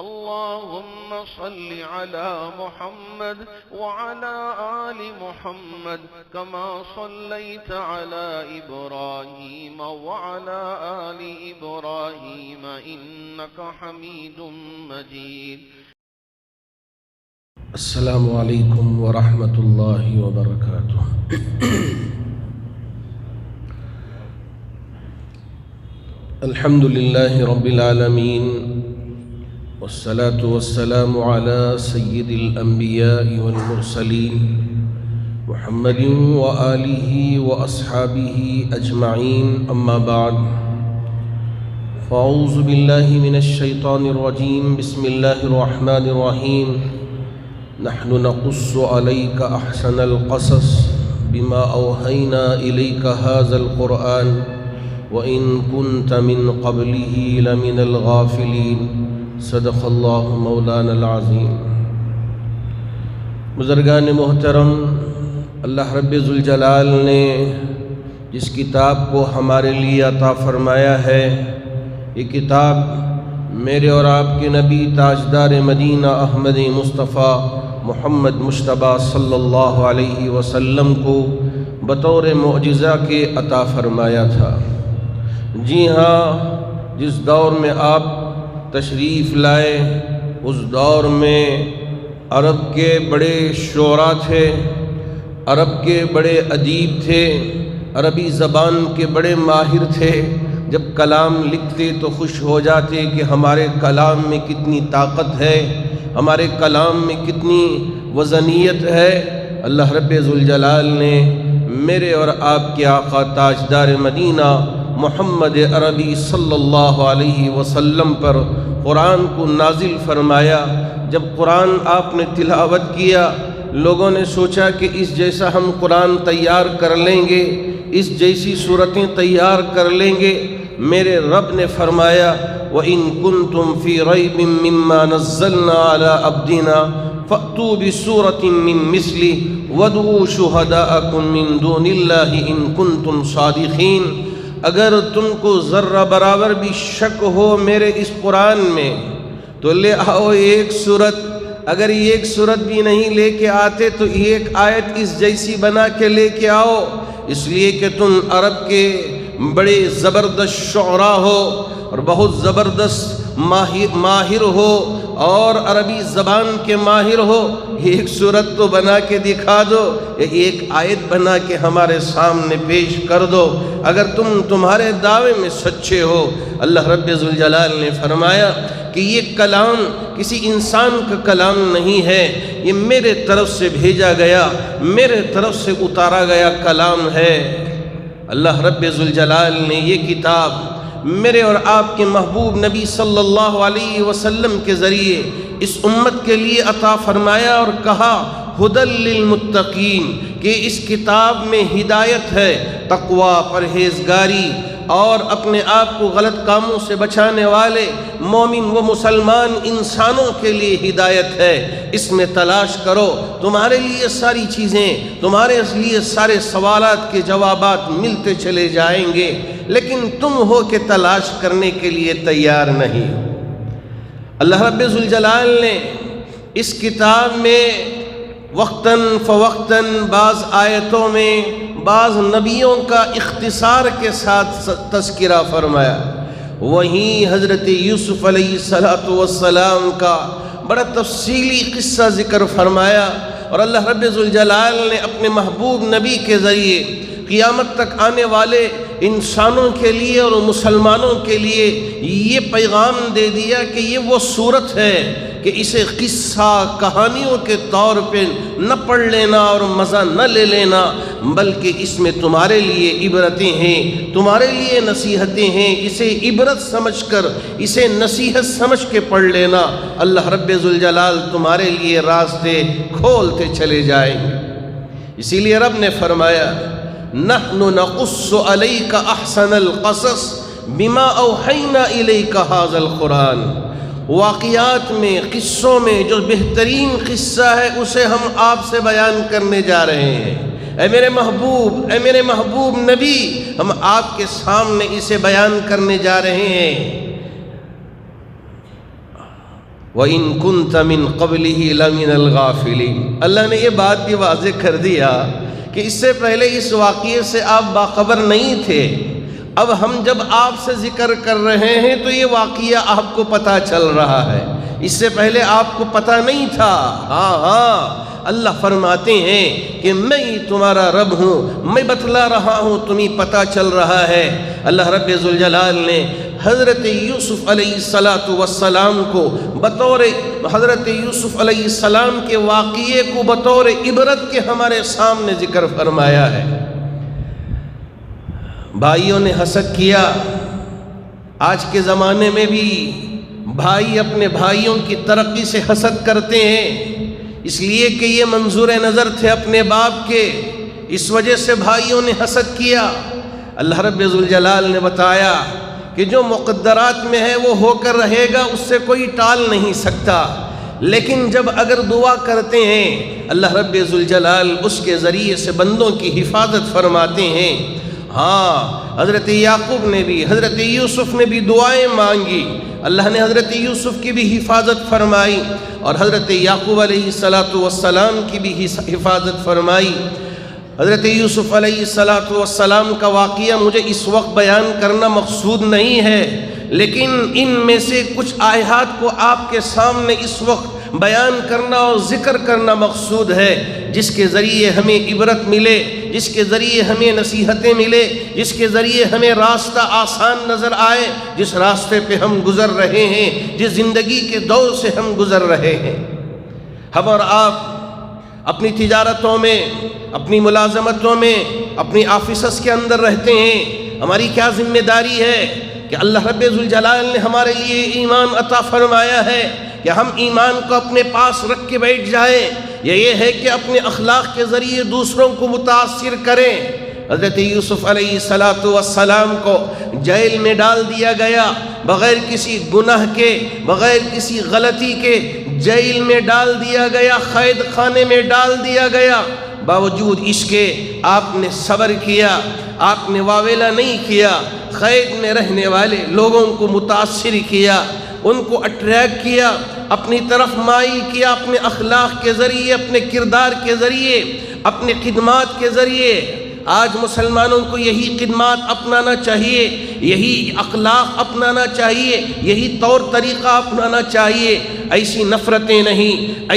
اللهم صل على محمد وعلى آل محمد كما صليت على إبراهيم وعلى آل إبراهيم إنك حميد مجيد. السلام علیکم ورحمۃ اللہ وبرکاتہ. الحمد للہ رب العالمین والصلاة والسلام على سید الانبیاء والمرسلین محمد وآلہ واصحابہ اجمعین. اما بعد فاعوذ باللہ من الشیطان الرجیم. بسم اللہ الرحمن الرحیم. نحن نقص عليك أحسن القصص بما أوحينا إليك هذا القرآن وإن كنت من قبله لمن الغافلين. صدق الله مولانا العظيم. بزرگان محترم، اللہ رب ذوالجلال نے جس کتاب کو ہمارے لیے عطا فرمایا ہے، یہ کتاب میرے اور آپ کے نبی تاجدار مدینہ احمد مصطفیٰ محمد مجتبیٰ صلی اللہ علیہ وسلم کو بطور معجزہ کے عطا فرمایا تھا. جی ہاں، جس دور میں آپ تشریف لائے اس دور میں عرب کے بڑے شعراء تھے، عرب کے بڑے ادیب تھے، عربی زبان کے بڑے ماہر تھے. جب کلام لکھتے تو خوش ہو جاتے کہ ہمارے کلام میں کتنی طاقت ہے، ہمارے کلام میں کتنی وزنیت ہے. اللہ رب ذوالجلال نے میرے اور آپ کے آقا تاجدار مدینہ محمد عربی صلی اللہ علیہ وسلم پر قرآن کو نازل فرمایا. جب قرآن آپ نے تلاوت کیا، لوگوں نے سوچا کہ اس جیسا ہم قرآن تیار کر لیں گے، اس جیسی صورتیں تیار کر لیں گے. میرے رب نے فرمایا وَإِن كُنتُمْ فِي رَيْبٍ مِّمَّا نَزَّلْنَا عَلَىٰ عَبْدِنَا فَأْتُوا بِسُورَةٍ مِّن مِّثْلِهِ وَادْعُوا شُهَدَاءَكُم مِّن دُونِ اللَّهِ إِن كُنتُمْ صَادِقِينَ. اگر تم کو ذرہ برابر بھی شک ہو میرے اس قرآن میں تو لے آؤ ایک صورت. اگر ایک صورت بھی نہیں لے کے آتے تو ایک آیت اس جیسی بنا کے لے کے آؤ، اس لیے کہ تم عرب کے بڑے زبردست شعراء ہو اور بہت زبردست ماہر ہو اور عربی زبان کے ماہر ہو. ایک صورت تو بنا کے دکھا دو، ایک آیت بنا کے ہمارے سامنے پیش کر دو اگر تمہارے دعوے میں سچے ہو. اللہ رب ذوالجلال نے فرمایا کہ یہ کلام کسی انسان کا کلام نہیں ہے، یہ میرے طرف سے بھیجا گیا، میرے طرف سے اتارا گیا کلام ہے. اللہ رب ذوالجلال نے یہ کتاب میرے اور آپ کے محبوب نبی صلی اللہ علیہ وسلم کے ذریعے اس امت کے لیے عطا فرمایا اور کہا ہدی للمتقین، کہ اس کتاب میں ہدایت ہے، تقوی، پرہیزگاری اور اپنے آپ کو غلط کاموں سے بچانے والے مومن و مسلمان انسانوں کے لیے ہدایت ہے. اس میں تلاش کرو، تمہارے لیے ساری چیزیں، تمہارے لیے سارے سوالات کے جوابات ملتے چلے جائیں گے، لیکن تم ہو کہ تلاش کرنے کے لیے تیار نہیں. اللہ رب ذوالجلال نے اس کتاب میں وقتاً فوقتاً بعض آیتوں میں بعض نبیوں کا اختصار کے ساتھ تذکرہ فرمایا. وہیں حضرت یوسف علیہ السلام کا بڑا تفصیلی قصہ ذکر فرمایا. اور اللہ رب ذوالجلال نے اپنے محبوب نبی کے ذریعے قیامت تک آنے والے انسانوں کے لیے اور مسلمانوں کے لیے یہ پیغام دے دیا کہ یہ وہ صورت ہے کہ اسے قصہ کہانیوں کے طور پہ نہ پڑھ لینا اور مزہ نہ لے لینا، بلکہ اس میں تمہارے لیے عبرتیں ہیں، تمہارے لیے نصیحتیں ہیں. اسے عبرت سمجھ کر، اسے نصیحت سمجھ کے پڑھ لینا. اللہ رب ذوالجلال تمہارے لیے راستے کھولتے چلے جائیں گے. اسی لیے رب نے فرمایا نحن نقص علیک احسن القصص بما اوحینا الیک ھذا القرآن. واقعات میں، قصوں میں جو بہترین قصہ ہے اسے ہم آپ سے بیان کرنے جا رہے ہیں. اے میرے محبوب نبی، ہم آپ کے سامنے اسے بیان کرنے جا رہے ہیں. وَإِن كُنْتَ مِن قَبْلِهِ لَمِنَ الْغَافِلِينَ۔ اللہ نے یہ بات بھی واضح کر دیا کہ اس سے پہلے اس واقعے سے آپ باخبر نہیں تھے، اب ہم جب آپ سے ذکر کر رہے ہیں تو یہ واقعہ آپ کو پتہ چل رہا ہے، اس سے پہلے آپ کو پتہ نہیں تھا۔ ہاں اللہ فرماتے ہیں کہ میں ہی تمہارا رب ہوں، میں بتلا رہا ہوں، تمہیں پتہ چل رہا ہے۔ اللہ رب ذوالجلال نے حضرت یوسف علیہ السلام کو بطور حضرت یوسف علیہ السلام کے واقعے کو بطور عبرت کے ہمارے سامنے ذکر فرمایا ہے۔ بھائیوں نے حسد کیا، آج کے زمانے میں بھی بھائی اپنے بھائیوں کی ترقی سے حسد کرتے ہیں، اس لیے کہ یہ منظور نظر تھے اپنے باپ کے، اس وجہ سے بھائیوں نے حسد کیا۔ اللہ رب ذوالجلال نے بتایا کہ جو مقدرات میں ہے وہ ہو کر رہے گا، اس سے کوئی ٹال نہیں سکتا، لیکن جب اگر دعا کرتے ہیں اللہ رب ذوالجلال اس کے ذریعے سے بندوں کی حفاظت فرماتے ہیں۔ ہاں حضرت یعقوب نے بھی، حضرت یوسف نے بھی دعائیں مانگی، اللہ نے حضرت یوسف کی بھی حفاظت فرمائی اور حضرت یعقوب علیہ السلام کی بھی حفاظت فرمائی۔ حضرت یوسف علیہ السلام کا واقعہ مجھے اس وقت بیان کرنا مقصود نہیں ہے، لیکن ان میں سے کچھ آیات کو آپ کے سامنے اس وقت بیان کرنا اور ذکر کرنا مقصود ہے، جس کے ذریعے ہمیں عبرت ملے، جس کے ذریعے ہمیں نصیحتیں ملے، جس کے ذریعے ہمیں راستہ آسان نظر آئے، جس راستے پہ ہم گزر رہے ہیں، جس زندگی کے دور سے ہم گزر رہے ہیں۔ ہم اور آپ اپنی تجارتوں میں، اپنی ملازمتوں میں، اپنی آفیسز کے اندر رہتے ہیں، ہماری کیا ذمہ داری ہے کہ اللہ رب ذوالجلال نے ہمارے لیے ایمان عطا فرمایا ہے کہ ہم ایمان کو اپنے پاس رکھ کے بیٹھ جائیں، یا یہ ہے کہ اپنے اخلاق کے ذریعے دوسروں کو متاثر کریں۔ حضرت یوسف علیہ السلام کو جیل میں ڈال دیا گیا، بغیر کسی گناہ کے، بغیر کسی غلطی کے جیل میں ڈال دیا گیا، قید خانے میں ڈال دیا گیا۔ باوجود اس کے آپ نے صبر کیا، آپ نے واویلا نہیں کیا، قید میں رہنے والے لوگوں کو متاثر کیا، ان کو اٹریکٹ کیا، اپنی طرف مائل کیا، اپنے اخلاق کے ذریعے، اپنے کردار کے ذریعے، اپنے خدمات کے ذریعے۔ آج مسلمانوں کو یہی خدمات اپنانا چاہیے، یہی اخلاق اپنانا چاہیے، یہی طور طریقہ اپنانا چاہیے۔ ایسی نفرتیں نہیں،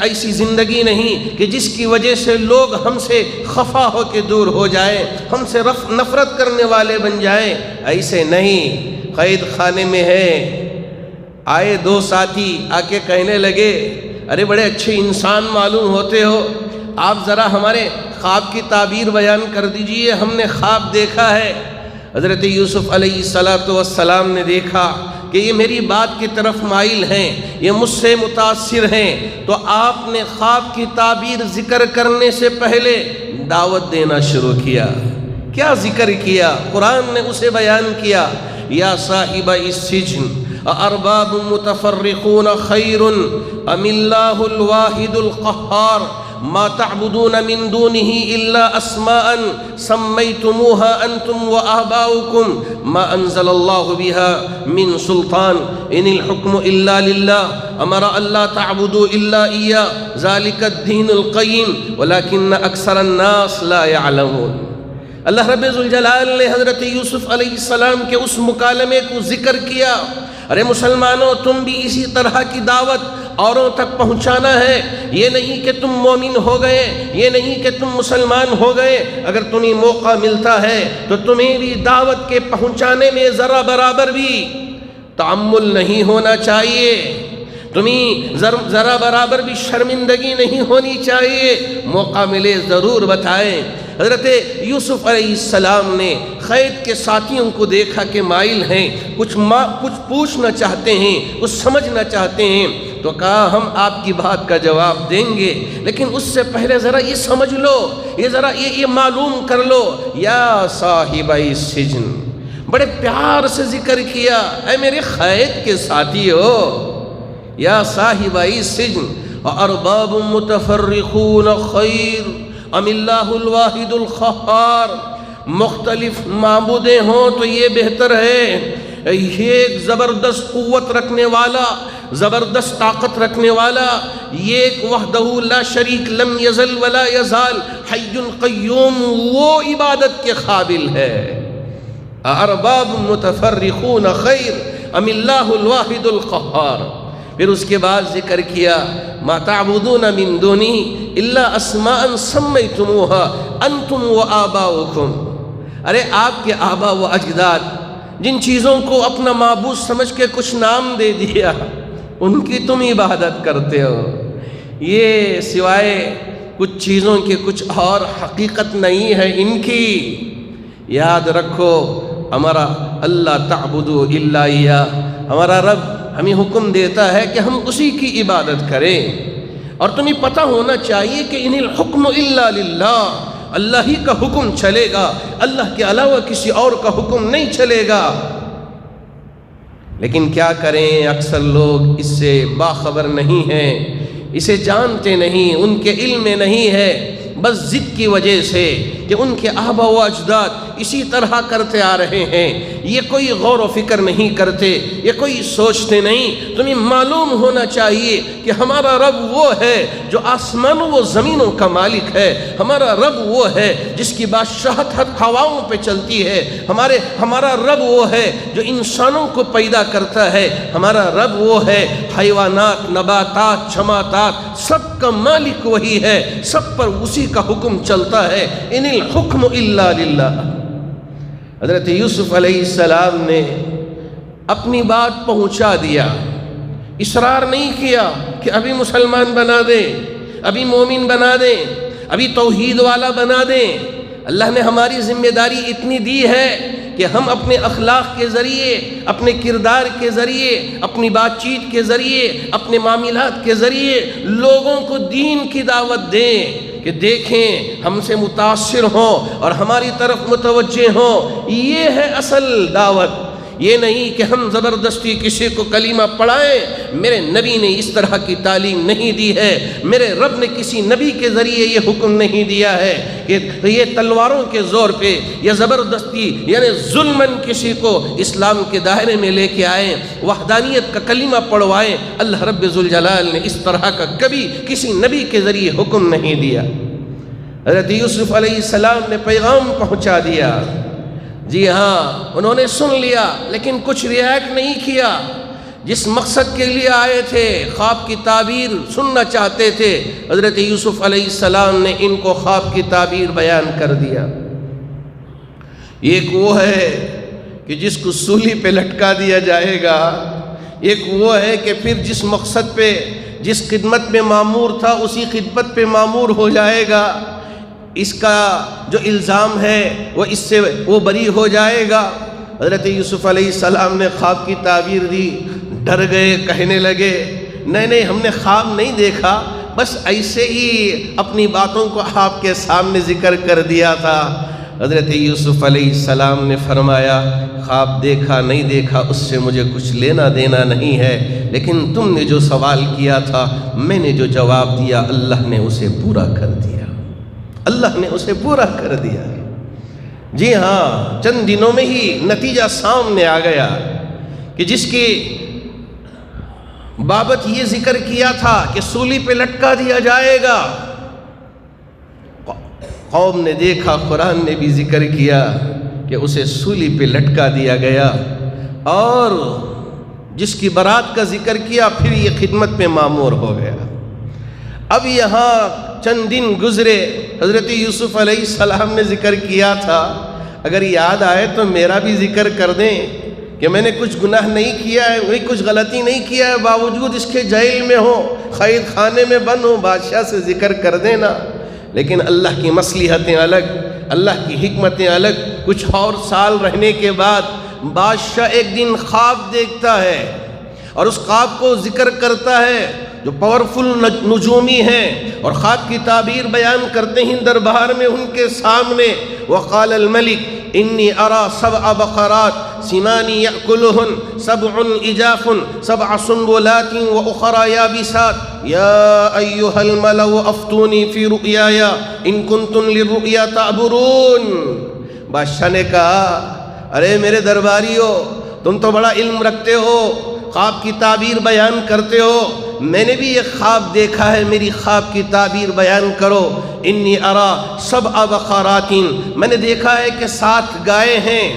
ایسی زندگی نہیں کہ جس کی وجہ سے لوگ ہم سے خفا ہو کے دور ہو جائیں، ہم سے نفرت کرنے والے بن جائیں، ایسے نہیں۔ قید خانے میں ہے، آئے دو ساتھی آ کے کہنے لگے، ارے بڑے اچھے انسان معلوم ہوتے ہو، آپ ذرا ہمارے خواب کی تعبیر بیان کر دیجئے، ہم نے خواب دیکھا ہے۔ حضرت یوسف علیہ السلام نے دیکھا کہ یہ میری بات کی طرف مائل ہیں، یہ مجھ سے متاثر ہیں، تو آپ نے خواب کی تعبیر ذکر کرنے سے پہلے دعوت دینا شروع کیا۔ کیا ذکر کیا؟ قرآن نے اسے بیان کیا، یا صاحب السجن ارباب متفرقون خیر ام اللہ الواحد القہار ما تعبدون من دونه الا اسماء سميتموها انتم وآباؤكم ما انزل الله بها من سلطان ان الحكم الا لله امر الا تعبدوا الا اياه ذلك الدين القيم ولكن اكثر الناس لا يعلمون۔ اللہ رب ذوالجلال نے حضرت یوسف علیہ السلام کے اس مکالمے کو ذکر کیا، ارے مسلمانوں تم بھی اسی طرح کی دعوت اوروں تک پہنچانا ہے، یہ نہیں کہ تم مومن ہو گئے، یہ نہیں کہ تم مسلمان ہو گئے، اگر تمہیں موقع ملتا ہے تو تمہیں بھی دعوت کے پہنچانے میں ذرا برابر بھی تعمل نہیں ہونا چاہیے، تمہیں ذرا برابر بھی شرمندگی نہیں ہونی چاہیے، موقع ملے ضرور بتائیں۔ حضرت یوسف علیہ السلام نے قید کے ساتھیوں کو دیکھا کہ مائل ہیں، کچھ پوچھنا چاہتے ہیں، کچھ سمجھنا چاہتے ہیں، تو کہا ہم آپ کی بات کا جواب دیں گے، لیکن اس سے پہلے ذرا یہ سمجھ لو، یہ معلوم کر لو۔ یا صاحب السجن، بڑے پیار سے ذکر کیا، اے میرے قید کے ساتھی ہو، یا صاحب السجن ارباب متفرقون خیر ام اللہ الواحد القہار، مختلف معبودیں ہوں تو یہ بہتر ہے، ایک زبردست قوت رکھنے والا، زبردست طاقت رکھنے والا، یہ ایک وحدہ لا شریک لم یزل ولا یزال حی قیوم، وہ عبادت کے قابل ہے۔ ارباب متفرقون خیر ام اللہ الواحد القہار۔ پھر اس کے بعد ذکر کیا ما تعبدون من دونی الا اسماء سمیتموها انتم و آباؤکم۔ ارے آپ کے آبا و اجداد جن چیزوں کو اپنا معبود سمجھ کے کچھ نام دے دیا، ان کی تم عبادت کرتے ہو، یہ سوائے کچھ چیزوں کے کچھ اور حقیقت نہیں ہے ان کی۔ یاد رکھو ہمارا اللہ تعبدو الا ایا، ہمارا رب ہمیں حکم دیتا ہے کہ ہم اسی کی عبادت کریں، اور تمہیں پتہ ہونا چاہیے کہ ان الحکم الا للہ، اللہ ہی کا حکم چلے گا، اللہ کے علاوہ کسی اور کا حکم نہیں چلے گا۔ لیکن کیا کریں، اکثر لوگ اس سے باخبر نہیں ہیں، اسے جانتے نہیں، ان کے علم میں نہیں ہے، بس ضد کی وجہ سے کہ ان کے آبا و اجداد اسی طرح کرتے آ رہے ہیں، یہ کوئی غور و فکر نہیں کرتے، یہ کوئی سوچتے نہیں۔ تمہیں معلوم ہونا چاہیے کہ ہمارا رب وہ ہے جو آسمانوں و زمینوں کا مالک ہے، ہمارا رب وہ ہے جس کی بادشاہت ہر ہواؤں پہ چلتی ہے، ہمارا رب وہ ہے جو انسانوں کو پیدا کرتا ہے، ہمارا رب وہ ہے حیوانات، نباتات، جمادات سب کا مالک وہی ہے، سب پر اسی کا حکم چلتا ہے۔ ان الحکم الا للہ۔ حضرت یوسف علیہ السلام نے اپنی بات پہنچا دیا، اصرار نہیں کیا کہ ابھی مسلمان بنا دیں، ابھی مومن بنا دیں، ابھی توحید والا بنا دیں۔ اللہ نے ہماری ذمہ داری اتنی دی ہے کہ ہم اپنے اخلاق کے ذریعے، اپنے کردار کے ذریعے، اپنی بات چیت کے ذریعے، اپنے معاملات کے ذریعے لوگوں کو دین کی دعوت دیں کہ دیکھیں، ہم سے متاثر ہوں اور ہماری طرف متوجہ ہوں۔ یہ ہے اصل دعوت، یہ نہیں کہ ہم زبردستی کسی کو کلمہ پڑھائیں۔ میرے نبی نے اس طرح کی تعلیم نہیں دی ہے، میرے رب نے کسی نبی کے ذریعے یہ حکم نہیں دیا ہے کہ یہ تلواروں کے زور پہ یا زبردستی یعنی ظلماً کسی کو اسلام کے دائرے میں لے کے آئیں، وحدانیت کا کلمہ پڑھوائیں۔ اللہ رب ذوالجلال نے اس طرح کا کبھی کسی نبی کے ذریعے حکم نہیں دیا۔ حضرت یوسف علیہ السلام نے پیغام پہنچا دیا، جی ہاں انہوں نے سن لیا، لیکن کچھ ریاکٹ نہیں کیا۔ جس مقصد کے لیے آئے تھے، خواب کی تعبیر سننا چاہتے تھے، حضرت یوسف علیہ السلام نے ان کو خواب کی تعبیر بیان کر دیا۔ ایک وہ ہے کہ جس کو سولی پہ لٹکا دیا جائے گا، ایک وہ ہے کہ پھر جس مقصد پہ، جس خدمت میں مامور تھا اسی خدمت پہ مامور ہو جائے گا۔ اس کا جو الزام ہے وہ اس سے وہ بری ہو جائے گا۔ حضرت یوسف علیہ السلام نے خواب کی تعبیر دی، ڈر گئے، کہنے لگے نہیں ہم نے خواب نہیں دیکھا، بس ایسے ہی اپنی باتوں کو آپ کے سامنے ذکر کر دیا تھا۔ حضرت یوسف علیہ السلام نے فرمایا خواب دیکھا نہیں دیکھا اس سے مجھے کچھ لینا دینا نہیں ہے، لیکن تم نے جو سوال کیا تھا، میں نے جو جواب دیا، اللہ نے اسے پورا کر دیا، اللہ نے اسے پورا کر دیا۔ جی ہاں، چند دنوں میں ہی نتیجہ سامنے آ گیا کہ جس کی بابت یہ ذکر کیا تھا کہ سولی پہ لٹکا دیا جائے گا، قوم نے دیکھا، قرآن نے بھی ذکر کیا کہ اسے سولی پہ لٹکا دیا گیا، اور جس کی برات کا ذکر کیا پھر یہ خدمت میں مامور ہو گیا۔ اب یہاں چند دن گزرے، حضرت یوسف علیہ السلام نے ذکر کیا تھا، اگر یاد آئے تو میرا بھی ذکر کر دیں کہ میں نے کچھ گناہ نہیں کیا ہے، میں کچھ غلطی نہیں کیا ہے، باوجود اس کے جیل میں ہوں، قید خانے میں بند ہوں، بادشاہ سے ذکر کر دینا۔ لیکن اللہ کی مصلحتیں الگ، اللہ کی حکمتیں الگ۔ کچھ اور سال رہنے کے بعد بادشاہ ایک دن خواب دیکھتا ہے اور اس خواب کو ذکر کرتا ہے، جو پاورفل نجومی ہیں، اور خواب کی تعبیر بیان کرتے ہیں دربار میں ان کے سامنے۔ وقال الملک انی ارا سبع بقرات سمان یأکلہن سبع عجاف سبع سنبلات واخرى یابسات یا ایہا الملأ افتونی فی رؤیایا ان کنتم للرؤیا تعبرون۔ بادشاہ نے کہا ارے میرے درباریو، تم تو بڑا علم رکھتے ہو، خواب کی تعبیر بیان کرتے ہو، میں نے بھی یہ خواب دیکھا ہے، میری خواب کی تعبیر بیان کرو۔ انی ارا سبع بقرات، میں نے دیکھا ہے کہ 7 گائے ہیں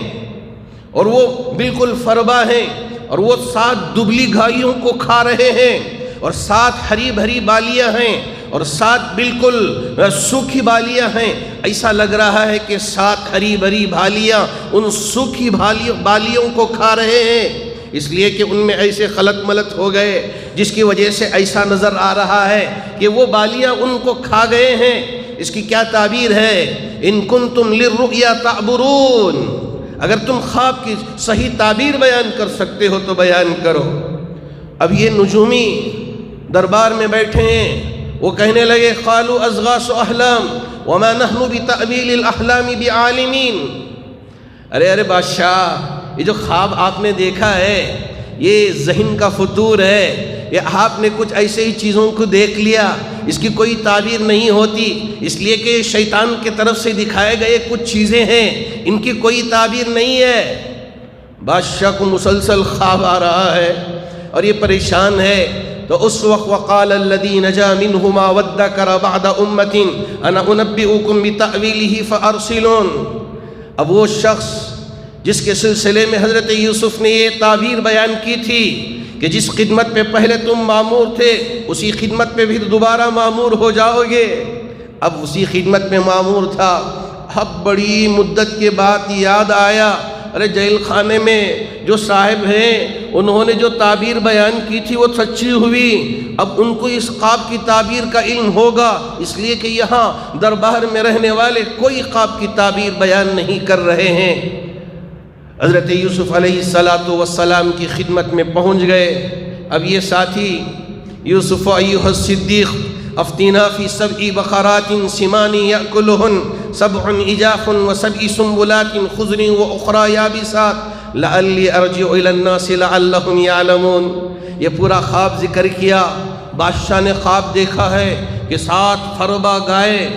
اور وہ بالکل فربا ہیں، اور وہ 7 دبلی گائیوں کو کھا رہے ہیں، اور 7 ہری بھری بالیاں ہیں، اور 7 بالکل سوکھی بالیاں ہیں۔ ایسا لگ رہا ہے کہ 7 ہری بھری بالیاں ان سوکھی بالیوں کو کھا رہے ہیں، اس لیے کہ ان میں ایسے خلط ملط ہو گئے جس کی وجہ سے ایسا نظر آ رہا ہے کہ وہ بالیاں ان کو کھا گئے ہیں۔ اس کی کیا تعبیر ہے؟ ان کنتم للرؤیا تعبرون، اگر تم خواب کی صحیح تعبیر بیان کر سکتے ہو تو بیان کرو۔ اب یہ نجومی دربار میں بیٹھے ہیں، وہ کہنے لگے قالوا اضغاث احلام وما نحن بتأویل الاحلام بعالمین۔ ارے بادشاہ، یہ جو خواب آپ نے دیکھا ہے یہ ذہن کا فطور ہے، یہ آپ نے کچھ ایسے ہی چیزوں کو دیکھ لیا، اس کی کوئی تعبیر نہیں ہوتی، اس لیے کہ شیطان کی طرف سے دکھائے گئے کچھ چیزیں ہیں، ان کی کوئی تعبیر نہیں ہے۔ بادشاہ کو مسلسل خواب آ رہا ہے اور یہ پریشان ہے۔ تو اس وقت وقال الذی نجا منہما وادکر بعد امۃ انا انبئکم بتأویلہ فارسلون۔ اب وہ شخص جس کے سلسلے میں حضرت یوسف نے یہ تعبیر بیان کی تھی کہ جس خدمت پہ پہلے تم مامور تھے اسی خدمت پہ بھی دوبارہ مامور ہو جاؤ گے، اب اسی خدمت میں مامور تھا، اب بڑی مدت کے بعد یاد آیا، ارے جیل خانے میں جو صاحب ہیں انہوں نے جو تعبیر بیان کی تھی وہ سچی ہوئی، اب ان کو اس خواب کی تعبیر کا علم ہوگا، اس لیے کہ یہاں دربار میں رہنے والے کوئی خواب کی تعبیر بیان نہیں کر رہے ہیں۔ حضرت یوسف علیہ السلام کی خدمت میں پہنچ گئے۔ اب یہ ساتھی یوسف ایھا الصدیق افتینا فی 7 بقرات سمان یأکلہن 7 عجاف و7 سنبلات خضر واخری یابسات لعلی ارجع الی الناس لعلہم یعلمون۔ یہ پورا خواب ذکر کیا۔ بادشاہ نے خواب دیکھا ہے کہ 7 فربا گائے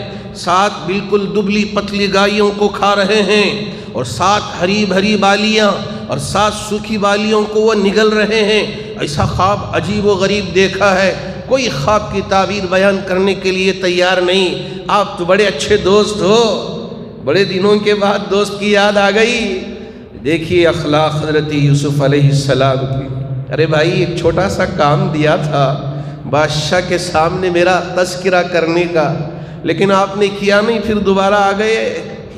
7 بالکل دبلی پتلی گائیوں کو کھا رہے ہیں، اور 7 ہری بھری بالیاں اور 7 سوکھی بالیوں کو وہ نگل رہے ہیں۔ ایسا خواب عجیب و غریب دیکھا ہے، کوئی خواب کی تعبیر بیان کرنے کے لیے تیار نہیں۔ آپ تو بڑے اچھے دوست ہو، بڑے دنوں کے بعد دوست کی یاد آ گئی۔ دیکھیے اخلاق حضرت یوسف علیہ السلام کی۔ ارے بھائی، ایک چھوٹا سا کام دیا تھا بادشاہ کے سامنے میرا تذکرہ کرنے کا، لیکن آپ نے کیا نہیں، پھر دوبارہ آ گئے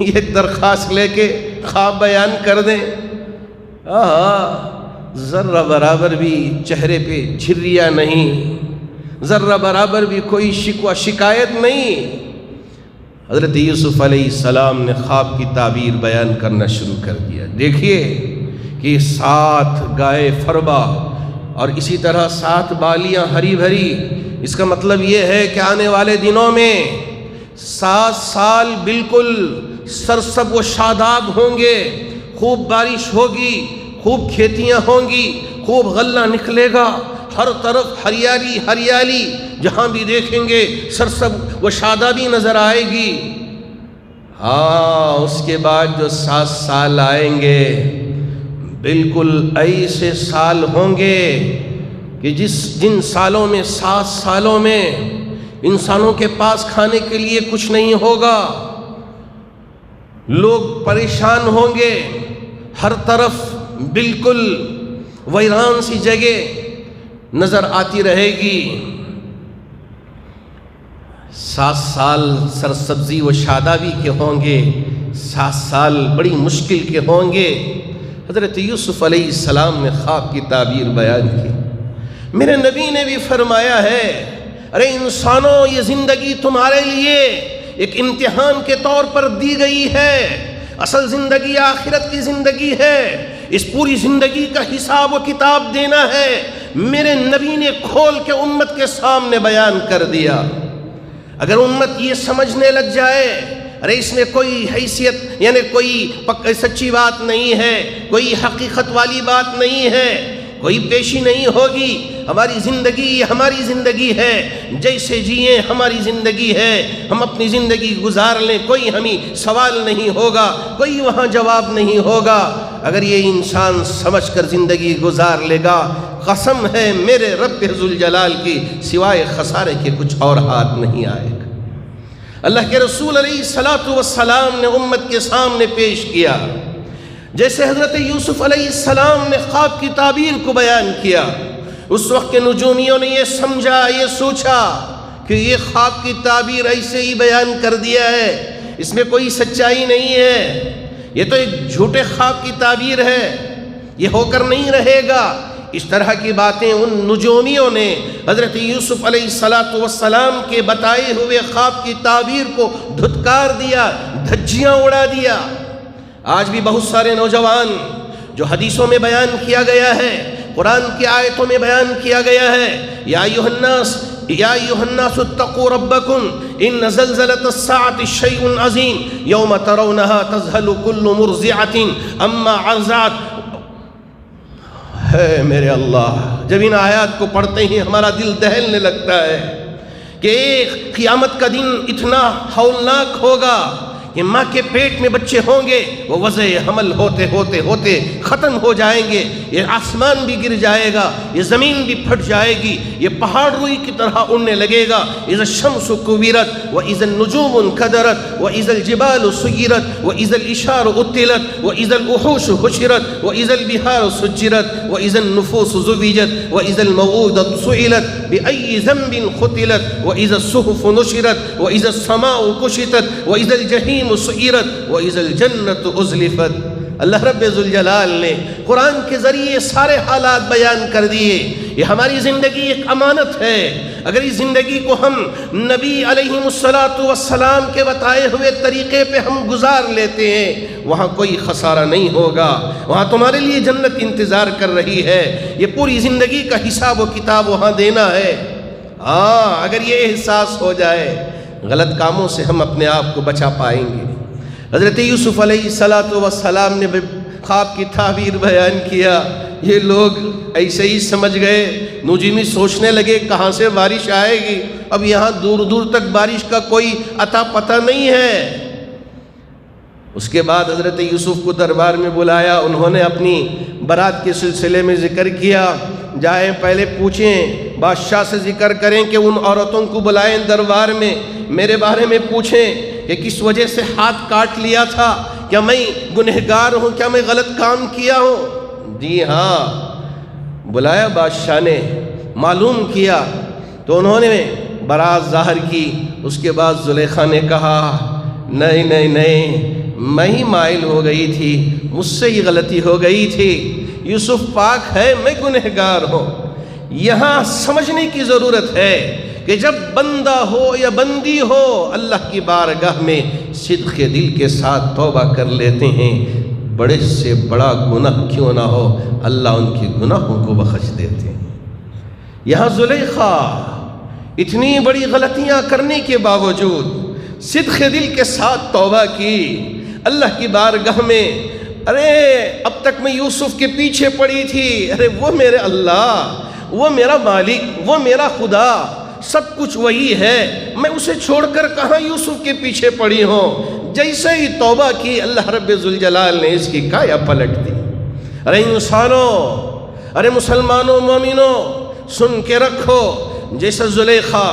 یہ درخواست لے کے خواب بیان کر دیں۔ ذرہ برابر بھی چہرے پہ جھریاں نہیں، ذرہ برابر بھی کوئی شکوہ شکایت نہیں۔ حضرت یوسف علیہ السلام نے خواب کی تعبیر بیان کرنا شروع کر دیا۔ دیکھیے کہ 7 گائے فربا اور اسی طرح 7 بالیاں ہری بھری، اس کا مطلب یہ ہے کہ آنے والے دنوں میں 7 سال بالکل سرسب و شاداب ہوں گے، خوب بارش ہوگی، خوب کھیتیاں ہوں گی، خوب غلہ نکلے گا، ہر طرف ہریالی ہریالی، جہاں بھی دیکھیں گے سرسب و شادابی نظر آئے گی۔ اس کے بعد جو 7 سال آئیں گے بالکل ایسے سال ہوں گے کہ جن سالوں میں 7 سالوں میں انسانوں کے پاس کھانے کے لیے کچھ نہیں ہوگا، لوگ پریشان ہوں گے، ہر طرف بالکل ویران سی جگہ نظر آتی رہے گی۔ 7 سال سرسبزی و شادابی کے ہوں گے، 7 سال بڑی مشکل کے ہوں گے۔ حضرت یوسف علیہ السلام نے خواب کی تعبیر بیان کی۔ میرے نبی نے بھی فرمایا ہے، ارے انسانوں، یہ زندگی تمہارے لیے ایک امتحان کے طور پر دی گئی ہے، اصل زندگی آخرت کی زندگی ہے، اس پوری زندگی کا حساب و کتاب دینا ہے۔ میرے نبی نے کھول کے امت کے سامنے بیان کر دیا۔ اگر امت یہ سمجھنے لگ جائے ارے اس میں کوئی حیثیت یعنی کوئی سچی بات نہیں ہے، کوئی حقیقت والی بات نہیں ہے، کوئی پیشی نہیں ہوگی، ہماری زندگی ہے، جیسے جیئیں ہماری زندگی ہے، ہم اپنی زندگی گزار لیں، کوئی ہمیں سوال نہیں ہوگا، کوئی وہاں جواب نہیں ہوگا۔ اگر یہ انسان سمجھ کر زندگی گزار لے گا، قسم ہے میرے رب ذوالجلال کی، سوائے خسارے کے کچھ اور ہاتھ نہیں آئے گا۔ اللہ کے رسول علیہ السلام نے امت کے سامنے پیش کیا، جیسے حضرت یوسف علیہ السلام نے خواب کی تعبیر کو بیان کیا، اس وقت کے نجومیوں نے یہ سمجھا، یہ سوچا کہ یہ خواب کی تعبیر ایسے ہی بیان کر دیا ہے، اس میں کوئی سچائی نہیں ہے، یہ تو ایک جھوٹے خواب کی تعبیر ہے، یہ ہو کر نہیں رہے گا۔ اس طرح کی باتیں ان نجومیوں نے حضرت یوسف علیہ السلام کے بتائے ہوئے خواب کی تعبیر کو دھتکار دیا، دھجیاں اڑا دیا۔ آج بھی بہت سارے نوجوان جو حدیثوں میں بیان کیا گیا ہے، قرآن کی آیتوں میں بیان کیا گیا ہے، یا ایھا الناس اتقوا ربکم ان زلزلۃ الساعۃ شیء عظیم یوم ترونها تذہل کل مرضعۃ عما ارضعت۔ ہے میرے اللہ، جب ان آیات کو پڑھتے ہی ہمارا دل دہلنے لگتا ہے کہ ایک قیامت کا دن اتنا ہولناک ہوگا کہ ماں کے پیٹ میں بچے ہوں گے، وہ وضع حمل ہوتے ہوتے ہوتے ختم ہو جائیں گے، یہ آسمان بھی گر جائے گا، یہ زمین بھی پھٹ جائے گی، یہ پہاڑ روئی کی طرح اڑنے لگے گا۔ اذا الشمس كورت واذا النجوم انكدرت واذا الجبال سيرت واذا الاشار اطلت واذا الوحوش حشرت واذا البحار سجرت واذا النفوس زوجت واذا الموءودة سئلت باي ذنب قتلت واذا الصحف نشرت واذا السماء كشطت واذا الجحيم سئرت وَإِذَا الْجَنَّةُ أُزْلِفَتْ۔ اللہ رب ذوالجلال نے قرآن کے ذریعے سارے حالات بیان کر دیے۔ یہ ہماری زندگی ایک امانت ہے، اگر اس زندگی کو ہم نبی علیہ السلام کے بتائے ہوئے طریقے پہ ہم گزار لیتے ہیں، وہاں کوئی خسارہ نہیں ہوگا، وہاں تمہارے لیے جنت انتظار کر رہی ہے۔ یہ پوری زندگی کا حساب و کتاب وہاں دینا ہے۔ اگر یہ احساس ہو جائے، غلط کاموں سے ہم اپنے آپ کو بچا پائیں گے۔ حضرت یوسف علیہ السلام نے خواب کی تعبیر بیان کیا، یہ لوگ ایسے ہی سمجھ گئے، نجومی سوچنے لگے کہاں سے بارش آئے گی، اب یہاں دور دور تک بارش کا کوئی اتا پتہ نہیں ہے۔ اس کے بعد حضرت یوسف کو دربار میں بلایا، انہوں نے اپنی برات کے سلسلے میں ذکر کیا، جائیں پہلے پوچھیں، بادشاہ سے ذکر کریں کہ ان عورتوں کو بلائیں دربار میں، میرے بارے میں پوچھیں کہ کس وجہ سے ہاتھ کاٹ لیا تھا، کیا میں گنہگار ہوں، کیا میں غلط کام کیا ہوں؟ جی ہاں، بلایا بادشاہ نے، معلوم کیا تو انہوں نے برات ظاہر کی۔ اس کے بعد زلیخا نے کہا نہیں نہیں نہیں، میں ہی مائل ہو گئی تھی، مجھ سے ہی غلطی ہو گئی تھی، یوسف پاک ہے، میں گنہگار ہوں۔ یہاں سمجھنے کی ضرورت ہے کہ جب بندہ ہو یا بندی ہو اللہ کی بارگاہ میں صدق دل کے ساتھ توبہ کر لیتے ہیں، بڑے سے بڑا گناہ کیوں نہ ہو اللہ ان کے گناہوں کو بخش دیتے ہیں۔ یہاں زلیخا اتنی بڑی غلطیاں کرنے کے باوجود صدق دل کے ساتھ توبہ کی اللہ کی بارگاہ میں۔ ارے اب تک میں یوسف کے پیچھے پڑی تھی، ارے وہ میرے اللہ، وہ میرا مالک، وہ میرا خدا، سب کچھ وہی ہے، میں اسے چھوڑ کر کہاں یوسف کے پیچھے پڑی ہوں۔ جیسے ہی توبہ کی اللہ رب ذوالجلال نے اس کی کایا پلٹ دی۔ ارے انسانوں، ارے مسلمانوں، مومنوں، سن کے رکھو، جیسا زلیخا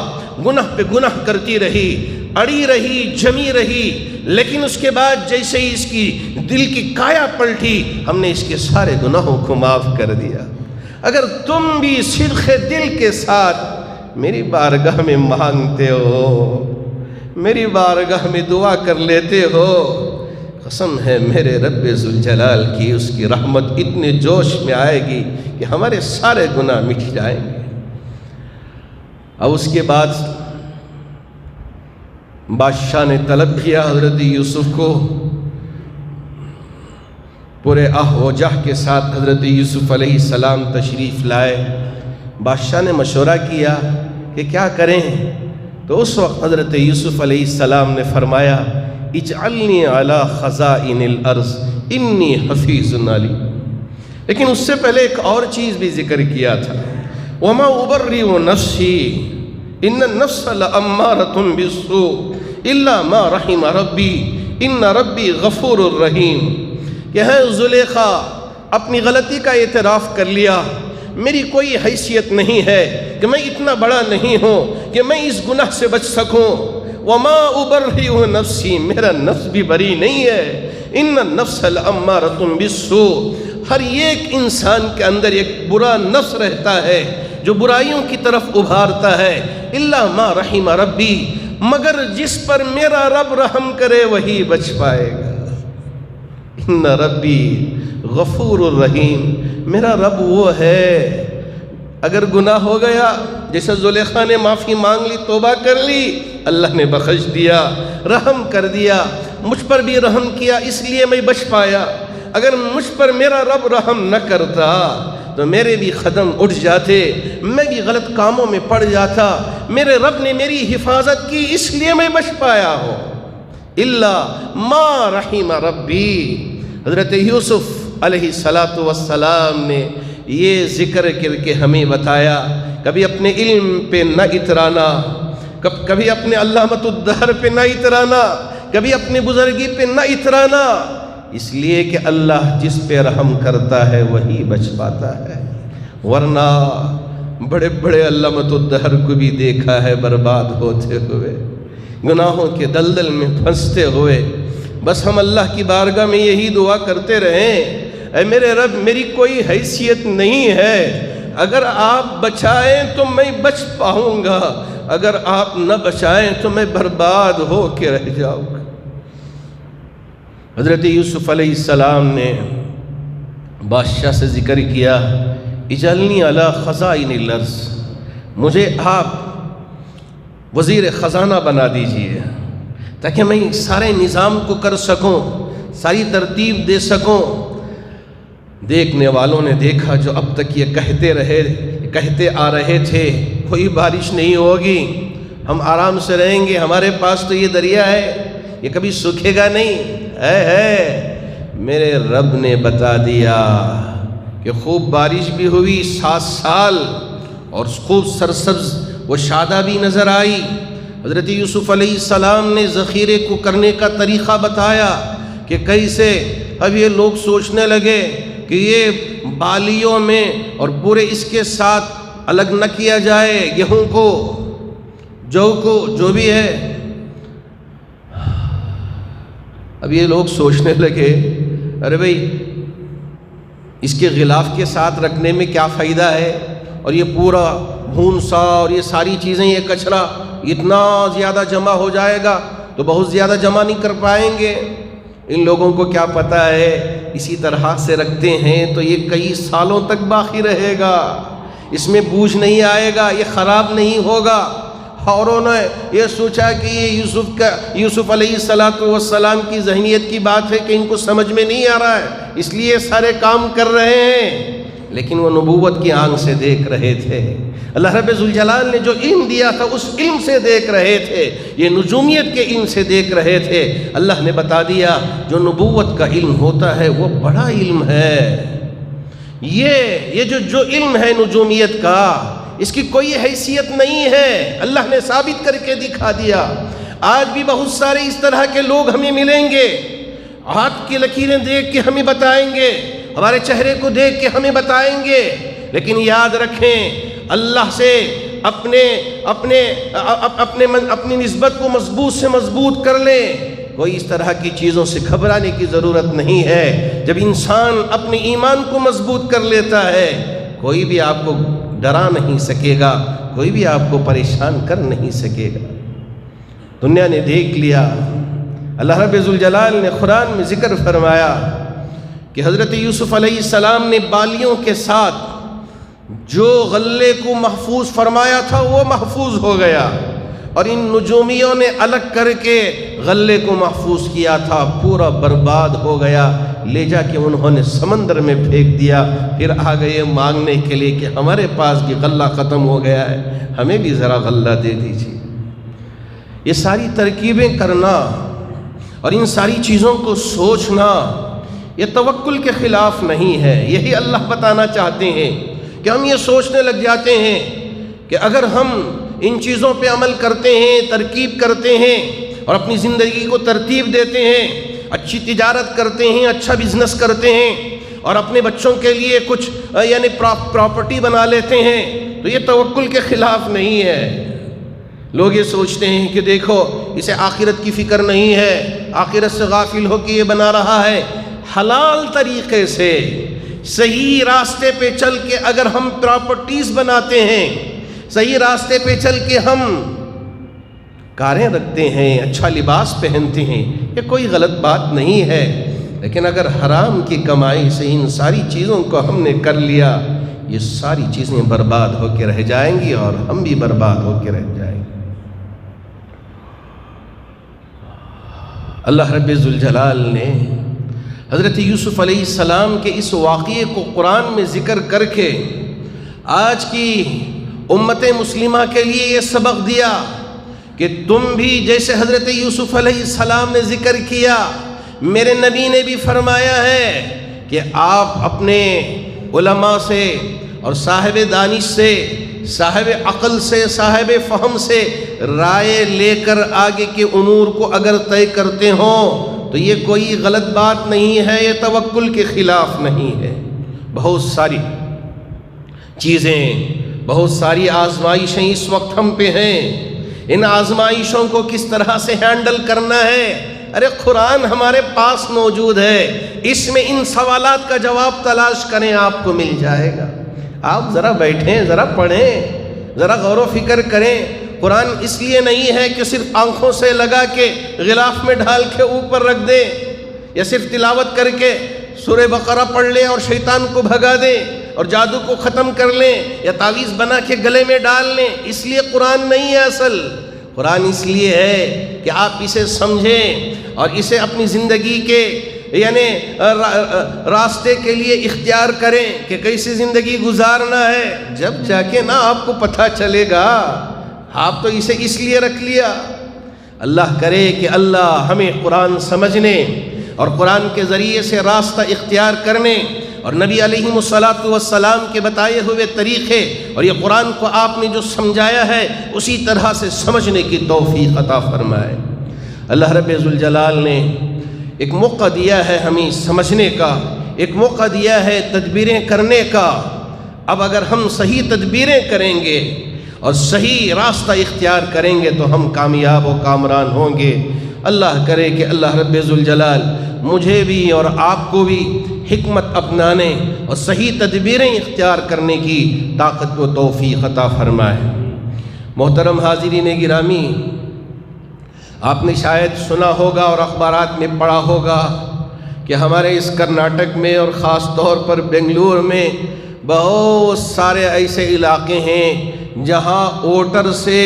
گناہ پہ گناہ کرتی رہی، اڑی رہی، جمی رہی، لیکن اس کے بعد جیسے ہی اس کی دل کی کایا پلٹی، ہم نے اس کے سارے گناہوں کو معاف کر دیا۔ اگر تم بھی صدق دل کے ساتھ میری بارگاہ میں مانگتے ہو، میری بارگاہ میں دعا کر لیتے ہو، قسم ہے میرے رب ذوالجلال کی، اس کی رحمت اتنے جوش میں آئے گی کہ ہمارے سارے گناہ مٹ جائیں گے۔ اور اس کے بعد بادشاہ نے طلب کیا حضرت یوسف کو، پورے آہ و جاہ کے ساتھ حضرت یوسف علیہ السلام تشریف لائے۔ بادشاہ نے مشورہ کیا کہ کیا کریں، تو اس وقت حضرت یوسف علیہ السلام نے فرمایا اجعلنی علی خزائن الارض انی حفیظ علیم۔ لیکن اس سے پہلے ایک اور چیز بھی ذکر کیا تھا، وما ابرئ نفسی ان النفس لامارۃ بالسوء الا ما رحم ربی ان ربی غفور الرحیم۔ کہ ہے زلیخا اپنی غلطی کا اعتراف کر لیا، میری کوئی حیثیت نہیں ہے کہ میں اتنا بڑا نہیں ہوں کہ میں اس گناہ سے بچ سکوں۔ وما ابرئ نفسی، میرا نفس بھی بری نہیں ہے۔ ان النفس لامارۃ بالسوء، ہر ایک انسان کے اندر ایک برا نفس رہتا ہے جو برائیوں کی طرف ابھارتا ہے۔ الا ما رحم ربی، مگر جس پر میرا رب رحم کرے وہی بچ پائے گا۔ ان ربی غفور الرحیم، میرا رب وہ ہے، اگر گناہ ہو گیا جیسے زلیخا نے معافی مانگ لی، توبہ کر لی، اللہ نے بخش دیا، رحم کر دیا، مجھ پر بھی رحم کیا، اس لیے میں بچ پایا۔ اگر مجھ پر میرا رب رحم نہ کرتا تو میرے بھی قدم اٹھ جاتے، میں بھی غلط کاموں میں پڑ جاتا۔ میرے رب نے میری حفاظت کی، اس لیے میں بچ پایا ہوں۔ الا ما رحم ربی، حضرت یوسف علیہ السلام نے یہ ذکر کر کے ہمیں بتایا، کبھی اپنے علم پہ نہ اترانا، کبھی اپنے علامت الدہر پہ نہ اترانا، کبھی اپنے بزرگی پہ نہ اترانا، اس لیے کہ اللہ جس پہ رحم کرتا ہے وہی بچ پاتا ہے۔ ورنہ بڑے بڑے علامت الدہر کو بھی دیکھا ہے برباد ہوتے ہوئے، گناہوں کے دلدل میں پھنستے ہوئے۔ بس ہم اللہ کی بارگاہ میں یہی دعا کرتے رہیں، اے میرے رب میری کوئی حیثیت نہیں ہے، اگر آپ بچائیں تو میں بچ پاؤں گا، اگر آپ نہ بچائیں تو میں برباد ہو کے رہ جاؤں گا۔ حضرت یوسف علیہ السلام نے بادشاہ سے ذکر کیا، اجعلنی علی خزائن الارض، مجھے آپ وزیر خزانہ بنا دیجئے تاکہ میں سارے نظام کو کر سکوں، ساری ترتیب دے سکوں۔ دیکھنے والوں نے دیکھا جو اب تک یہ کہتے آ رہے تھے، کوئی بارش نہیں ہوگی، ہم آرام سے رہیں گے، ہمارے پاس تو یہ دریا ہے، یہ کبھی سوکھے گا نہیں، ہے میرے رب نے بتا دیا کہ خوب بارش بھی ہوئی 7 سال، اور خوب سرسبز و شادابی نظر آئی۔ حضرت یوسف علیہ السلام نے ذخیرے کو کرنے کا طریقہ بتایا کہ کیسے۔ اب یہ لوگ سوچنے لگے کہ یہ بالیوں میں اور پورے اس کے ساتھ الگ نہ کیا جائے، گیہوں کو، جو کو، جو بھی ہے۔ اب یہ لوگ سوچنے لگے ارے بھائی اس کے غلاف کے ساتھ رکھنے میں کیا فائدہ ہے، اور یہ پورا بھونسا اور یہ ساری چیزیں، یہ کچرا اتنا زیادہ جمع ہو جائے گا تو بہت زیادہ جمع نہیں کر پائیں گے۔ ان لوگوں کو کیا پتہ ہے اسی طرح سے رکھتے ہیں تو یہ کئی سالوں تک باقی رہے گا، اس میں بوجھ نہیں آئے گا، یہ خراب نہیں ہوگا۔ اور انہوں نے یہ سوچا کہ یہ یوسف علیہ السلام کی ذہنیت کی بات ہے کہ ان کو سمجھ میں نہیں آ رہا ہے، اس لیے سارے کام کر رہے ہیں، لیکن وہ نبوت کی آنکھ سے دیکھ رہے تھے۔ اللہ رب ذوالجلال نے جو علم دیا تھا اس علم سے دیکھ رہے تھے، یہ نجومیت کے علم سے دیکھ رہے تھے۔ اللہ نے بتا دیا جو نبوت کا علم ہوتا ہے وہ بڑا علم ہے، یہ جو علم ہے نجومیت کا، اس کی کوئی حیثیت نہیں ہے، اللہ نے ثابت کر کے دکھا دیا۔ آج بھی بہت سارے اس طرح کے لوگ ہمیں ملیں گے، ہاتھ کی لکیریں دیکھ کے ہمیں بتائیں گے، ہمارے چہرے کو دیکھ کے ہمیں بتائیں گے، لیکن یاد رکھیں اللہ سے اپنی نسبت کو مضبوط سے مضبوط کر لیں۔ کوئی اس طرح کی چیزوں سے گھبرانے کی ضرورت نہیں ہے۔ جب انسان اپنے ایمان کو مضبوط کر لیتا ہے کوئی بھی آپ کو ڈرا نہیں سکے گا، کوئی بھی آپ کو پریشان کر نہیں سکے گا۔ دنیا نے دیکھ لیا، اللہ رب ذوالجلال نے قرآن میں ذکر فرمایا کہ حضرت یوسف علیہ السلام نے بالیوں کے ساتھ جو غلے کو محفوظ فرمایا تھا وہ محفوظ ہو گیا، اور ان نجومیوں نے الگ کر کے غلے کو محفوظ کیا تھا، پورا برباد ہو گیا، لے جا کے انہوں نے سمندر میں پھینک دیا۔ پھر آ گئے مانگنے کے لیے کہ ہمارے پاس بھی غلہ ختم ہو گیا ہے، ہمیں بھی ذرا غلہ دے دیجیے۔ یہ ساری ترکیبیں کرنا اور ان ساری چیزوں کو سوچنا یہ توکل کے خلاف نہیں ہے۔ یہی اللہ بتانا چاہتے ہیں کہ ہم یہ سوچنے لگ جاتے ہیں کہ اگر ہم ان چیزوں پہ عمل کرتے ہیں، ترکیب کرتے ہیں اور اپنی زندگی کو ترتیب دیتے ہیں، اچھی تجارت کرتے ہیں، اچھا بزنس کرتے ہیں اور اپنے بچوں کے لیے کچھ یعنی پراپرٹی بنا لیتے ہیں، تو یہ توکل کے خلاف نہیں ہے۔ لوگ یہ سوچتے ہیں کہ دیکھو اسے آخرت کی فکر نہیں ہے، آخرت سے غافل ہو کے یہ بنا رہا ہے۔ حلال طریقے سے صحیح راستے پہ چل کے اگر ہم پراپرٹیز بناتے ہیں، صحیح راستے پہ چل کے ہم کاریں رکھتے ہیں، اچھا لباس پہنتے ہیں، یہ کوئی غلط بات نہیں ہے، لیکن اگر حرام کی کمائی سے ان ساری چیزوں کو ہم نے کر لیا، یہ ساری چیزیں برباد ہو کے رہ جائیں گی اور ہم بھی برباد ہو کے رہ جائیں گے۔ اللہ رب ذوالجلال نے حضرت یوسف علیہ السلام کے اس واقعے کو قرآن میں ذکر کر کے آج کی امت مسلمہ کے لیے یہ سبق دیا کہ تم بھی جیسے حضرت یوسف علیہ السلام نے ذکر کیا، میرے نبی نے بھی فرمایا ہے کہ آپ اپنے علماء سے اور صاحب دانش سے، صاحب عقل سے، صاحب فہم سے رائے لے کر آگے کے امور کو اگر طے کرتے ہوں تو یہ کوئی غلط بات نہیں ہے، یہ توکل کے خلاف نہیں ہے۔ بہت ساری چیزیں، بہت ساری آزمائشیں اس وقت ہم پہ ہیں، ان آزمائشوں کو کس طرح سے ہینڈل کرنا ہے، ارے قرآن ہمارے پاس موجود ہے، اس میں ان سوالات کا جواب تلاش کریں، آپ کو مل جائے گا۔ آپ ذرا بیٹھیں، ذرا پڑھیں، ذرا غور و فکر کریں۔ قرآن اس لیے نہیں ہے کہ صرف آنکھوں سے لگا کے غلاف میں ڈال کے اوپر رکھ دیں، یا صرف تلاوت کر کے سورہ بقرہ پڑھ لیں اور شیطان کو بھگا دیں اور جادو کو ختم کر لیں، یا تعویذ بنا کے گلے میں ڈال لیں۔ اس لیے قرآن نہیں ہے اصل، قرآن اس لیے ہے کہ آپ اسے سمجھیں اور اسے اپنی زندگی کے یعنی راستے کے لیے اختیار کریں کہ کیسی زندگی گزارنا ہے، جب جا کے نا آپ کو پتہ چلے گا۔ آپ تو اسے اس لیے رکھ لیا۔ اللہ کرے کہ اللہ ہمیں قرآن سمجھنے اور قرآن کے ذریعے سے راستہ اختیار کرنے اور نبی علیہ الصلاۃ کے بتائے ہوئے طریقے اور یہ قرآن کو آپ نے جو سمجھایا ہے اسی طرح سے سمجھنے کی توفیق عطا فرمائے۔ اللہ رب ذوالجلال نے ایک موقع دیا ہے ہمیں سمجھنے کا، ایک موقع دیا ہے تدبیریں کرنے کا۔ اب اگر ہم صحیح تدبیریں کریں گے اور صحیح راستہ اختیار کریں گے تو ہم کامیاب و کامران ہوں گے۔ اللہ کرے کہ اللہ رب ذوالجلال مجھے بھی اور آپ کو بھی حکمت اپنانے اور صحیح تدبیریں اختیار کرنے کی طاقت و توفیق عطا فرمائے۔ محترم حاضرین گرامی، آپ نے شاید سنا ہوگا اور اخبارات میں پڑھا ہوگا کہ ہمارے اس کرناٹک میں اور خاص طور پر بنگلور میں بہت سارے ایسے علاقے ہیں جہاں ووٹر سے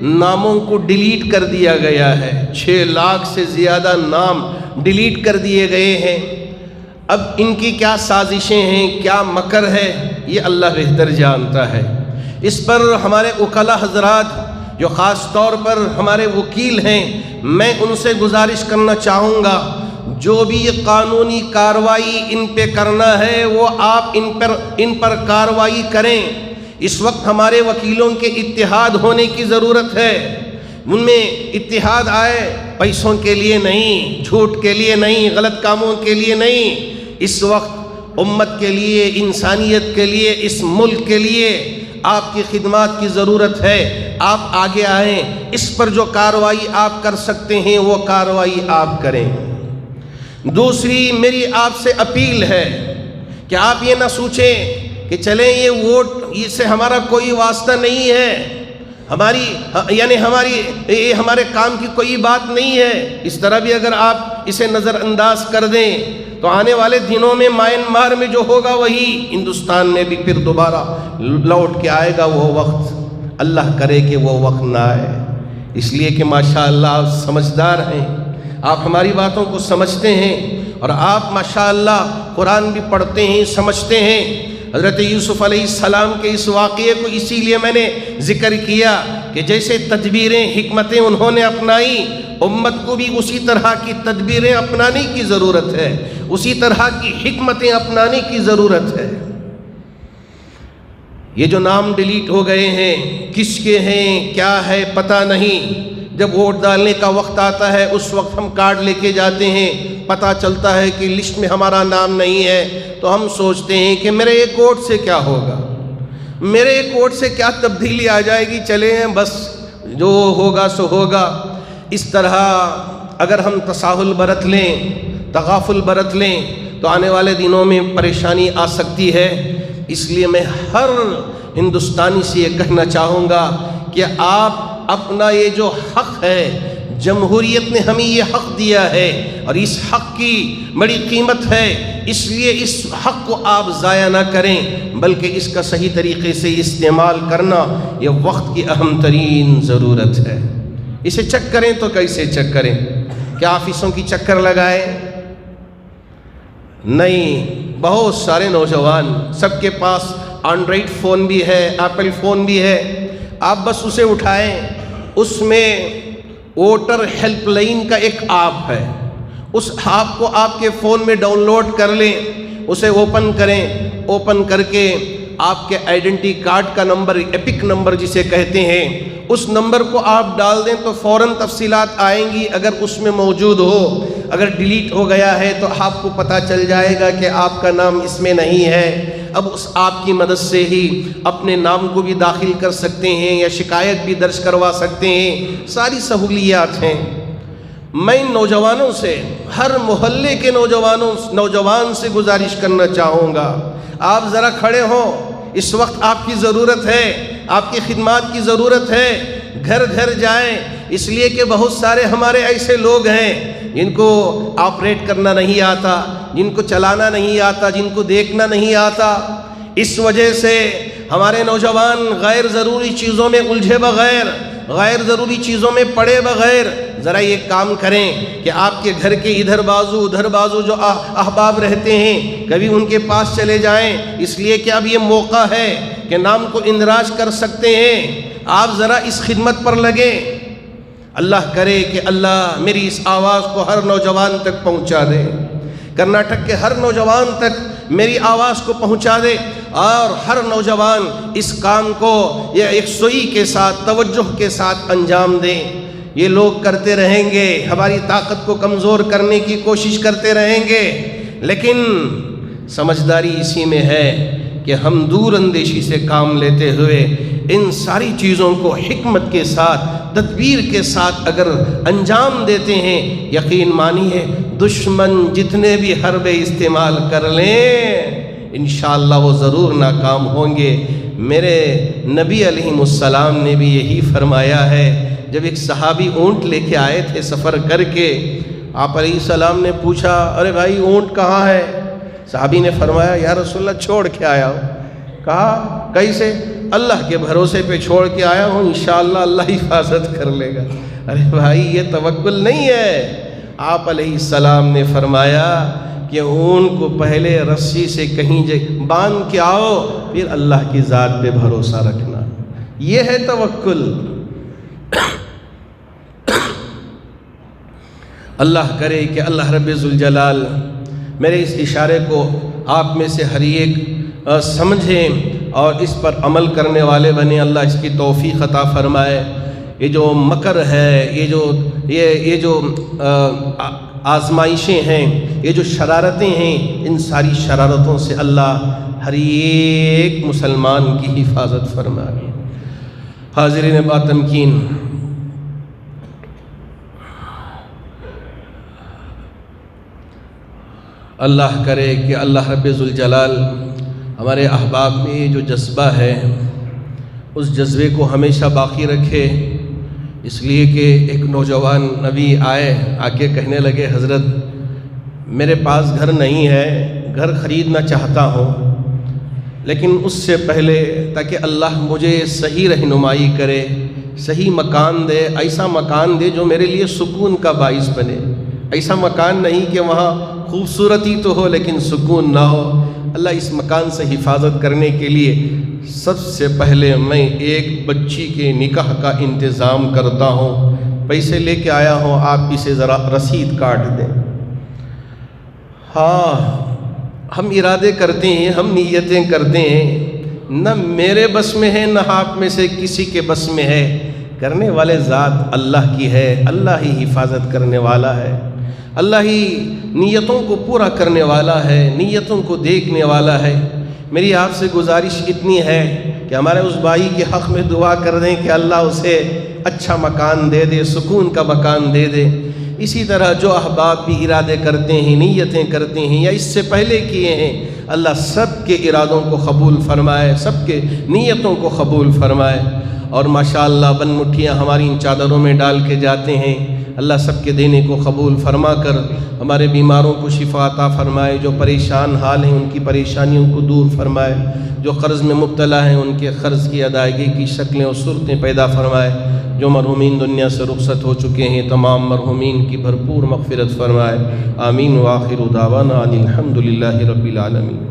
ناموں کو ڈیلیٹ کر دیا گیا ہے۔ 6 لاکھ سے زیادہ نام ڈیلیٹ کر دیے گئے ہیں۔ اب ان کی کیا سازشیں ہیں، کیا مکر ہے، یہ اللہ بہتر جانتا ہے۔ اس پر ہمارے وکلاء حضرات جو خاص طور پر ہمارے وکیل ہیں، میں ان سے گزارش کرنا چاہوں گا جو بھی یہ قانونی کارروائی ان پہ کرنا ہے وہ آپ ان پر کارروائی کریں۔ اس وقت ہمارے وکیلوں کے اتحاد ہونے کی ضرورت ہے، ان میں اتحاد آئے، پیسوں کے لیے نہیں، جھوٹ کے لیے نہیں، غلط کاموں کے لیے نہیں۔ اس وقت امت کے لیے، انسانیت کے لیے، اس ملک کے لیے آپ کی خدمات کی ضرورت ہے۔ آپ آگے آئیں، اس پر جو کارروائی آپ کر سکتے ہیں وہ کارروائی آپ کریں۔ دوسری میری آپ سے اپیل ہے کہ آپ یہ نہ سوچیں کہ چلیں یہ ووٹ اس سے ہمارا کوئی واسطہ نہیں ہے، ہمارے کام کی کوئی بات نہیں ہے۔ اس طرح بھی اگر آپ اسے نظر انداز کر دیں تو آنے والے دنوں میں میانمار میں جو ہوگا وہی ہندوستان میں بھی پھر دوبارہ لوٹ کے آئے گا وہ وقت۔ اللہ کرے کہ وہ وقت نہ آئے، اس لیے کہ ماشاءاللہ آپ سمجھدار ہیں، آپ ہماری باتوں کو سمجھتے ہیں اور آپ ماشاءاللہ قرآن بھی پڑھتے ہیں، سمجھتے ہیں۔ حضرت یوسف علیہ السلام کے اس واقعے کو اسی لیے میں نے ذکر کیا کہ جیسے تدبیریں، حکمتیں انہوں نے اپنائی، امت کو بھی اسی طرح کی تدبیریں اپنانے کی ضرورت ہے، اسی طرح کی حکمتیں اپنانے کی ضرورت ہے۔ یہ جو نام ڈیلیٹ ہو گئے ہیں، کس کے ہیں، کیا ہے، پتہ نہیں۔ جب ووٹ ڈالنے کا وقت آتا ہے اس وقت ہم کارڈ لے کے جاتے ہیں، پتہ چلتا ہے کہ لسٹ میں ہمارا نام نہیں ہے، تو ہم سوچتے ہیں کہ میرے ایک ووٹ سے کیا ہوگا، میرے ایک ووٹ سے کیا تبدیلی آ جائے گی، چلیں بس جو ہوگا سو ہوگا۔ اس طرح اگر ہم تساہل برت لیں، تغافل برت لیں تو آنے والے دنوں میں پریشانی آ سکتی ہے۔ اس لیے میں ہر ہندوستانی سے یہ کہنا چاہوں گا کہ آپ اپنا یہ جو حق ہے، جمہوریت نے ہمیں یہ حق دیا ہے اور اس حق کی بڑی قیمت ہے، اس لیے اس حق کو آپ ضائع نہ کریں بلکہ اس کا صحیح طریقے سے استعمال کرنا یہ وقت کی اہم ترین ضرورت ہے۔ اسے چیک کریں تو کیسے چیک کریں؟ کیا آفیسوں کی چکر لگائیں؟ نہیں، بہت سارے نوجوان سب کے پاس اینڈرائڈ فون بھی ہے، ایپل فون بھی ہے، آپ بس اسے اٹھائیں، اس میں ووٹر ہیلپ لائن کا ایک ایپ ہے، اس ایپ کو آپ کے فون میں ڈاؤن لوڈ کر لیں، اسے اوپن کریں، اوپن کر کے آپ کے آئیڈینٹی کارڈ کا نمبر، ایپک نمبر جسے کہتے ہیں، اس نمبر کو آپ ڈال دیں تو فوراً تفصیلات آئیں گی۔ اگر اس میں موجود ہو، اگر ڈیلیٹ ہو گیا ہے تو آپ کو پتہ چل جائے گا کہ آپ کا نام اس میں نہیں ہے۔ اب اس آپ کی مدد سے ہی اپنے نام کو بھی داخل کر سکتے ہیں یا شکایت بھی درج کروا سکتے ہیں، ساری سہولیات ہیں۔ میں ان نوجوانوں سے، ہر محلے کے نوجوان سے گزارش کرنا چاہوں گا، آپ ذرا کھڑے ہوں، اس وقت آپ کی ضرورت ہے، آپ کی خدمات کی ضرورت ہے، گھر گھر جائیں، اس لیے کہ بہت سارے ہمارے ایسے لوگ ہیں جن کو آپریٹ کرنا نہیں آتا، جن کو چلانا نہیں آتا، جن کو دیکھنا نہیں آتا۔ اس وجہ سے ہمارے نوجوان غیر ضروری چیزوں میں الجھے بغیر، غیر ضروری چیزوں میں پڑے بغیر ذرا یہ کام کریں کہ آپ کے گھر کے ادھر بازو جو احباب رہتے ہیں، کبھی ان کے پاس چلے جائیں، اس لیے کہ اب یہ موقع ہے کہ نام کو اندراج کر سکتے ہیں۔ آپ ذرا اس خدمت پر لگیں، اللہ کرے کہ اللہ میری اس آواز کو ہر نوجوان تک پہنچا دے، کرناٹک کے ہر نوجوان تک میری آواز کو پہنچا دے، اور ہر نوجوان اس کام کو یہ یکسوئی کے ساتھ، توجہ کے ساتھ انجام دیں۔ یہ لوگ کرتے رہیں گے، ہماری طاقت کو کمزور کرنے کی کوشش کرتے رہیں گے، لیکن سمجھداری اسی میں ہے کہ ہم دور اندیشی سے کام لیتے ہوئے ان ساری چیزوں کو حکمت کے ساتھ، تدبیر کے ساتھ اگر انجام دیتے ہیں، یقین مانیے دشمن جتنے بھی حربے استعمال کر لیں انشاءاللہ وہ ضرور ناکام ہوں گے۔ میرے نبی علیہ السلام نے بھی یہی فرمایا ہے۔ جب ایک صحابی اونٹ لے کے آئے تھے سفر کر کے، آپ علیہ السلام نے پوچھا، ارے بھائی اونٹ کہاں ہے؟ صحابی نے فرمایا، یا رسول اللہ چھوڑ کے آیا ہوں۔ کہا کیسے؟ اللہ کے بھروسے پہ چھوڑ کے آیا ہوں، انشاءاللہ اللہ حفاظت کر لے گا۔ ارے بھائی یہ توکل نہیں ہے۔ آپ علیہ السلام نے فرمایا کہ اونٹ کو پہلے رسی سے کہیں باندھ کے آؤ، پھر اللہ کی ذات پہ بھروسہ رکھنا، یہ ہے توکل۔ اللہ کرے کہ اللہ رب ذوالجلال میرے اس اشارے کو آپ میں سے ہر ایک سمجھیں اور اس پر عمل کرنے والے بنے، اللہ اس کی توفیق عطا فرمائے۔ یہ جو مکر ہے، یہ جو آزمائشیں ہیں، یہ جو شرارتیں ہیں، ان ساری شرارتوں سے اللہ ہر ایک مسلمان کی حفاظت فرمائے۔ حاضرین با تمکین، اللہ کرے کہ اللہ رب ذوالجلال ہمارے احباب میں یہ جو جذبہ ہے اس جذبے کو ہمیشہ باقی رکھے۔ اس لیے کہ ایک نوجوان نبی آئے، آ کے کہنے لگے، حضرت میرے پاس گھر نہیں ہے، گھر خریدنا چاہتا ہوں، لیکن اس سے پہلے تاکہ اللہ مجھے صحیح رہنمائی کرے، صحیح مکان دے، ایسا مکان دے جو میرے لیے سکون کا باعث بنے، ایسا مکان نہیں کہ وہاں خوبصورتی تو ہو لیکن سکون نہ ہو۔ اللہ اس مکان سے حفاظت کرنے کے لیے سب سے پہلے میں ایک بچی کے نکاح کا انتظام کرتا ہوں، پیسے لے کے آیا ہوں، آپ اسے ذرا رسید کاٹ دیں۔ ہاں ہم ارادے کرتے ہیں، ہم نیتیں کرتے ہیں، نہ میرے بس میں ہے نہ آپ میں سے کسی کے بس میں ہے کرنے والے ذات اللہ کی ہے، اللہ ہی حفاظت کرنے والا ہے، اللہ ہی نیتوں کو پورا کرنے والا ہے، نیتوں کو دیکھنے والا ہے۔ میری آپ سے گزارش اتنی ہے کہ ہمارے اس بھائی کے حق میں دعا کر دیں کہ اللہ اسے اچھا مکان دے دے، سکون کا مکان دے دے۔ اسی طرح جو احباب بھی ارادے کرتے ہیں، نیتیں کرتے ہیں یا اس سے پہلے کیے ہیں، اللہ سب کے ارادوں کو قبول فرمائے، سب کے نیتوں کو قبول فرمائے۔ اور ماشاءاللہ بن مٹھیاں ہماری ان چادروں میں ڈال کے جاتے ہیں، اللہ سب کے دینے کو قبول فرما کر ہمارے بیماروں کو شفا عطا فرمائے، جو پریشان حال ہیں ان کی پریشانیوں کو دور فرمائے، جو قرض میں مبتلا ہیں ان کے قرض کی ادائیگی کی شکلیں اور صورتیں پیدا فرمائے، جو مرحومین دنیا سے رخصت ہو چکے ہیں تمام مرحومین کی بھرپور مغفرت فرمائے۔ آمین وآخر دعوانا ان الحمد للہ رب العالمین۔